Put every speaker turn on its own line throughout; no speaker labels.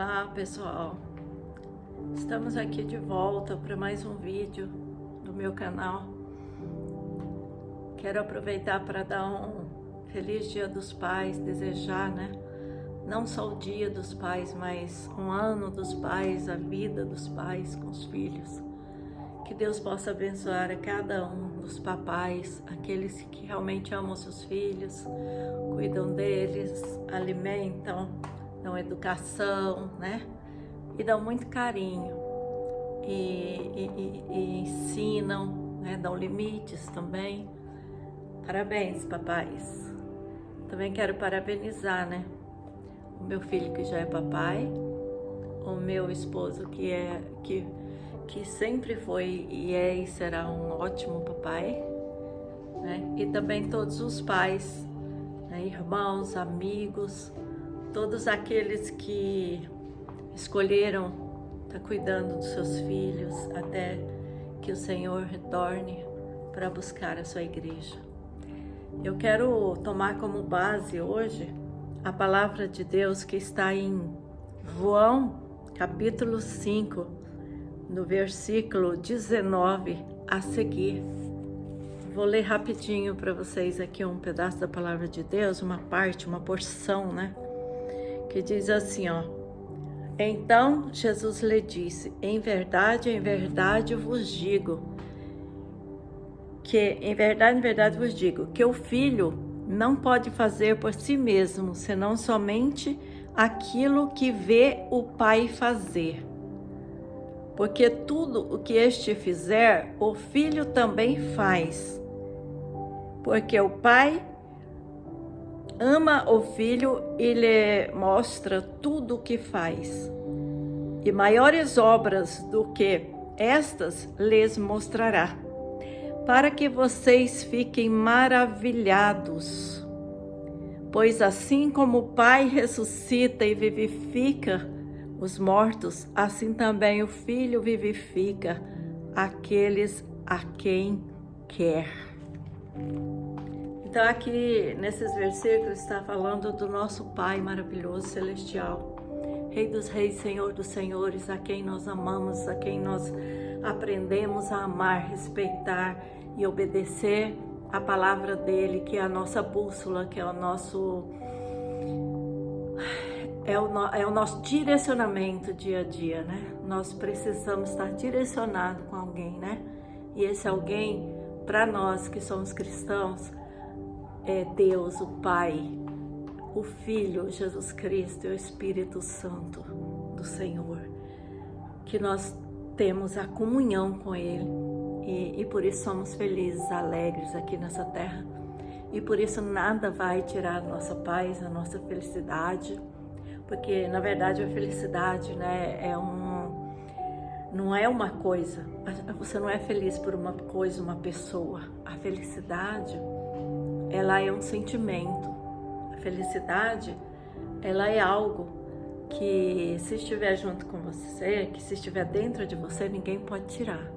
Olá pessoal, estamos aqui de volta para mais um vídeo do meu canal. Quero aproveitar para dar um feliz Dia dos Pais, desejar, não só o Dia dos Pais, mas um ano dos pais, a vida dos pais com os filhos. Que Deus possa abençoar a cada um dos papais, aqueles que realmente amam seus filhos, cuidam deles, alimentam, dão educação, e dão muito carinho e ensinam, dão limites também. Parabéns, papais. Também quero parabenizar, o meu filho que já é papai, o meu esposo que sempre foi e é e será um ótimo papai, e também todos os pais, irmãos, amigos, todos aqueles que escolheram estar cuidando dos seus filhos até que o Senhor retorne para buscar a sua igreja. Eu quero tomar como base hoje a palavra de Deus que está em João, capítulo 5, no versículo 19 a seguir. Vou ler rapidinho para vocês aqui um pedaço da palavra de Deus, uma parte, uma porção, que diz assim, Então Jesus lhe disse, em verdade vos digo, em verdade vos digo, que o filho não pode fazer por si mesmo, senão somente aquilo que vê o pai fazer. Porque tudo o que este fizer, o filho também faz. Porque o pai ama o filho e lhe mostra tudo o que faz. E maiores obras do que estas lhes mostrará, para que vocês fiquem maravilhados. Pois assim como o Pai ressuscita e vivifica os mortos, assim também o Filho vivifica aqueles a quem quer. Então aqui nesses versículos está falando do nosso Pai maravilhoso celestial, Rei dos reis, Senhor dos senhores, a quem nós amamos, a quem nós aprendemos a amar, respeitar e obedecer a palavra dele, que é a nossa bússola, que é o nosso direcionamento dia a dia, Nós precisamos estar direcionados com alguém, E esse alguém, para nós que somos cristãos, é Deus, o Pai, o Filho, Jesus Cristo e o Espírito Santo do Senhor, que nós temos a comunhão com Ele e por isso somos felizes, alegres aqui nessa terra, e por isso nada vai tirar a nossa paz, a nossa felicidade, porque na verdade a felicidade não é uma coisa, você não é feliz por uma coisa, uma pessoa. A felicidade, ela é um sentimento. A felicidade, ela é algo que se estiver junto com você, que se estiver dentro de você, ninguém pode tirar.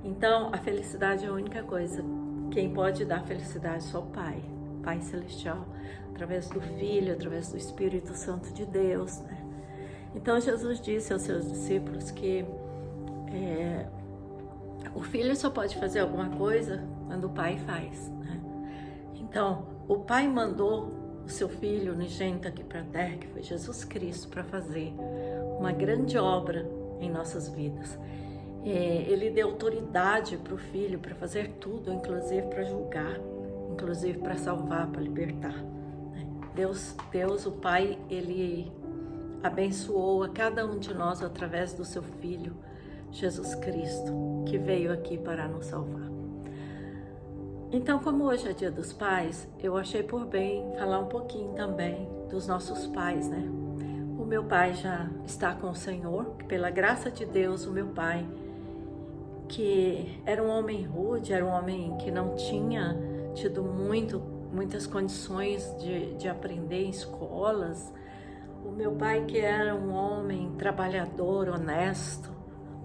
Então, a felicidade é a única coisa. Quem pode dar felicidade é só o Pai, Pai Celestial, através do Filho, através do Espírito Santo de Deus, Então, Jesus disse aos seus discípulos que o Filho só pode fazer alguma coisa quando o Pai faz, Então, o Pai mandou o seu Filho unigênito aqui para a terra, que foi Jesus Cristo, para fazer uma grande obra em nossas vidas. Ele deu autoridade para o Filho para fazer tudo, inclusive para julgar, inclusive para salvar, para libertar. Deus, o Pai, Ele abençoou a cada um de nós através do seu Filho, Jesus Cristo, que veio aqui para nos salvar. Então, como hoje é Dia dos Pais, eu achei por bem falar um pouquinho também dos nossos pais, O meu pai já está com o Senhor, pela graça de Deus, o meu pai, que era um homem rude, era um homem que não tinha tido muitas condições de aprender em escolas. O meu pai que era um homem trabalhador, honesto.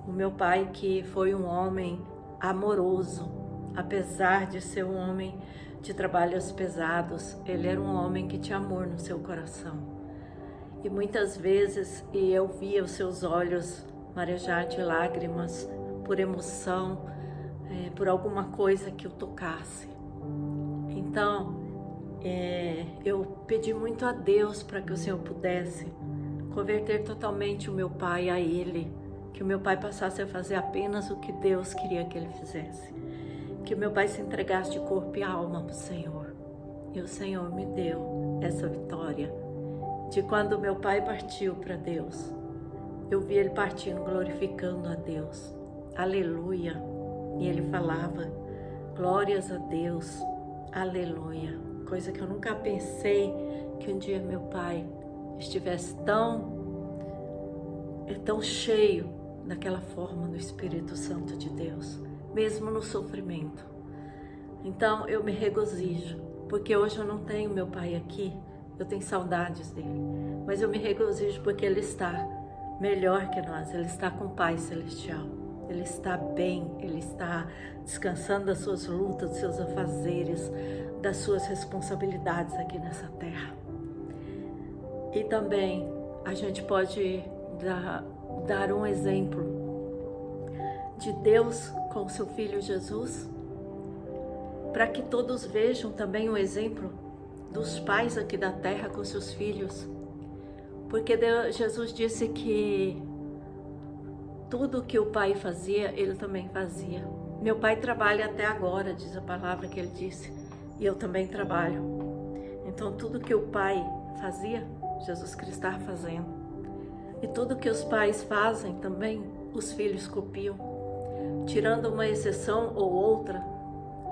O meu pai que foi um homem amoroso, apesar de ser um homem de trabalhos pesados, ele era um homem que tinha amor no seu coração. E muitas vezes eu via os seus olhos marejar de lágrimas por emoção, por alguma coisa que o tocasse. Então, eu pedi muito a Deus para que o Senhor pudesse converter totalmente o meu pai a Ele, que o meu pai passasse a fazer apenas o que Deus queria que ele fizesse, que o meu pai se entregasse de corpo e alma para o Senhor. E o Senhor me deu essa vitória, de quando meu pai partiu para Deus, eu vi ele partindo glorificando a Deus, aleluia, e ele falava, glórias a Deus, aleluia, coisa que eu nunca pensei que um dia meu pai estivesse tão cheio daquela forma do Espírito Santo de Deus, mesmo no sofrimento. Então eu me regozijo, porque hoje eu não tenho meu pai aqui, eu tenho saudades dele, mas eu me regozijo porque ele está melhor que nós, ele está com o Pai Celestial, ele está bem, ele está descansando das suas lutas, dos seus afazeres, das suas responsabilidades aqui nessa terra. E também a gente pode dar um exemplo de Deus com o seu Filho Jesus, para que todos vejam também o exemplo dos pais aqui da terra com seus filhos, porque Jesus disse que tudo que o pai fazia, ele também fazia. Meu pai trabalha até agora, diz a palavra que ele disse, e eu também trabalho. Então tudo que o pai fazia, Jesus Cristo está fazendo. E tudo que os pais fazem também, os filhos copiam. Tirando uma exceção ou outra,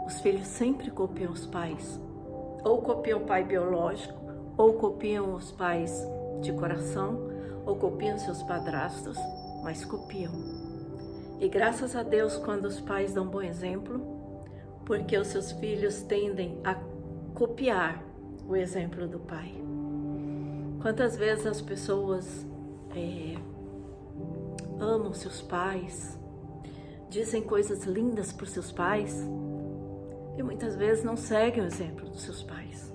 os filhos sempre copiam os pais. Ou copiam o pai biológico, ou copiam os pais de coração, ou copiam seus padrastos, mas copiam. E graças a Deus quando os pais dão bom exemplo, porque os seus filhos tendem a copiar o exemplo do pai. Quantas vezes as pessoas amam seus pais, dizem coisas lindas para os seus pais, e muitas vezes não seguem o exemplo dos seus pais.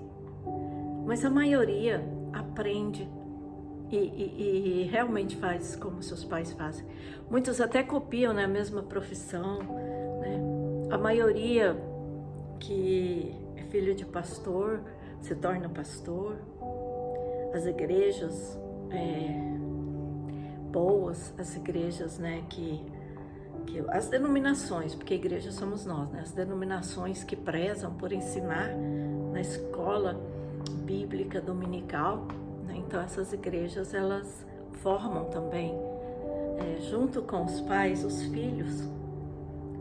Mas a maioria aprende e realmente faz como seus pais fazem. Muitos até copiam, né, a mesma profissão, né? A maioria que é filho de pastor se torna pastor. As igrejas boas, as igrejas, né, as denominações, porque a igreja somos nós, né? As denominações que prezam por ensinar na escola bíblica dominical, né? Então essas igrejas, elas formam também, junto com os pais, os filhos,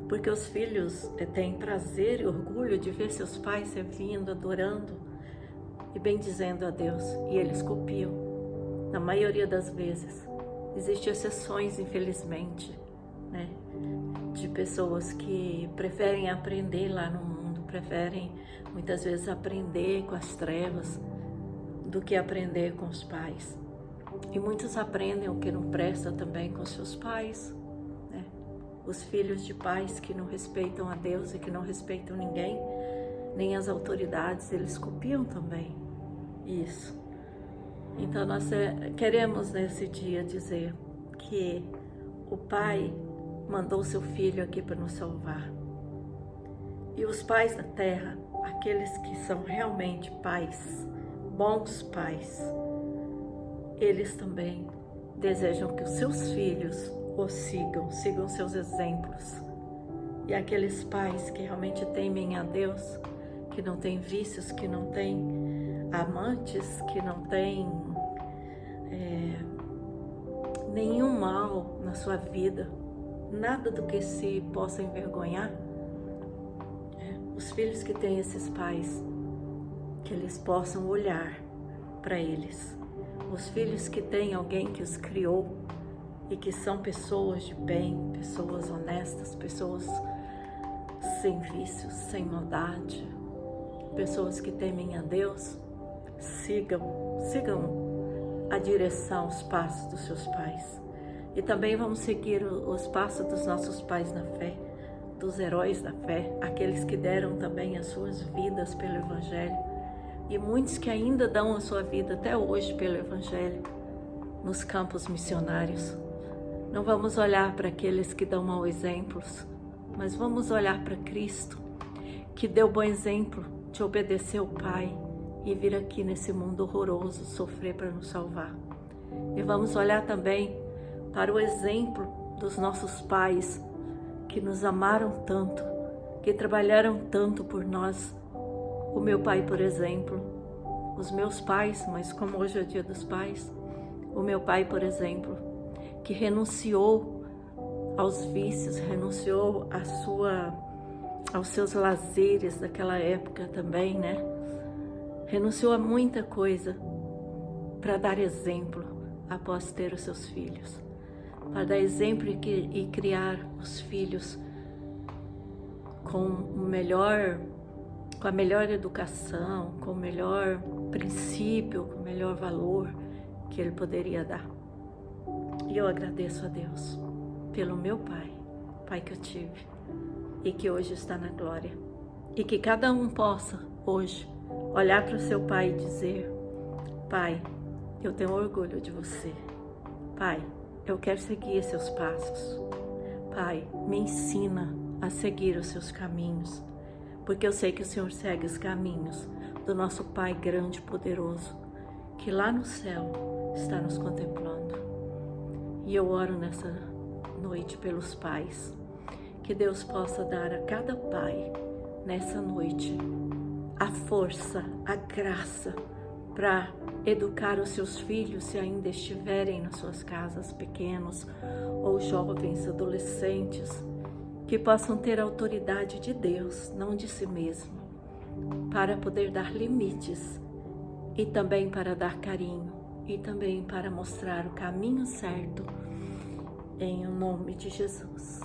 porque os filhos têm prazer e orgulho de ver seus pais servindo, adorando e bendizendo a Deus, e eles copiam, na maioria das vezes. Existem exceções, infelizmente, né, de pessoas que preferem aprender lá no mundo, preferem muitas vezes aprender com as trevas do que aprender com os pais. E muitos aprendem o que não presta também com seus pais, né? Os filhos de pais que não respeitam a Deus e que não respeitam ninguém, nem as autoridades, eles copiam também isso. Então nós queremos nesse dia dizer que o Pai mandou seu Filho aqui para nos salvar. E os pais da terra, aqueles que são realmente pais, bons pais, eles também desejam que os seus filhos o sigam seus exemplos. E aqueles pais que realmente temem a Deus, que não têm vícios, que não têm amantes, que não têm nenhum mal na sua vida, nada do que se possa envergonhar. Os filhos que têm esses pais, que eles possam olhar para eles. Os filhos que têm alguém que os criou e que são pessoas de bem, pessoas honestas, pessoas sem vícios, sem maldade, pessoas que temem a Deus, sigam a direção, os passos dos seus pais. E também vamos seguir os passos dos nossos pais na fé, dos heróis da fé, aqueles que deram também as suas vidas pelo Evangelho, e muitos que ainda dão a sua vida até hoje pelo Evangelho, nos campos missionários. Não vamos olhar para aqueles que dão maus exemplos, mas vamos olhar para Cristo, que deu bom exemplo de obedecer o Pai e vir aqui nesse mundo horroroso sofrer para nos salvar. E vamos olhar também para o exemplo dos nossos pais, que nos amaram tanto, que trabalharam tanto por nós. O meu pai, por exemplo, os meus pais, mas como hoje é o Dia dos Pais, o meu pai, por exemplo, que renunciou aos vícios, renunciou aos seus lazeres daquela época também, né? Renunciou a muita coisa para dar exemplo após ter os seus filhos, para dar exemplo e criar os filhos com a melhor educação, com o melhor princípio, com o melhor valor que ele poderia dar. E eu agradeço a Deus pelo meu pai que eu tive e que hoje está na glória. E que cada um possa hoje olhar para o seu pai e dizer: Pai, eu tenho orgulho de você. Pai, eu quero seguir seus passos. Pai, me ensina a seguir os seus caminhos, porque eu sei que o Senhor segue os caminhos do nosso Pai grande e poderoso, que lá no céu está nos contemplando. E eu oro nessa noite pelos pais, que Deus possa dar a cada pai nessa noite a força, a graça para educar os seus filhos, se ainda estiverem nas suas casas, pequenos ou jovens, adolescentes, que possam ter a autoridade de Deus, não de si mesmo, para poder dar limites e também para dar carinho e também para mostrar o caminho certo, em nome de Jesus.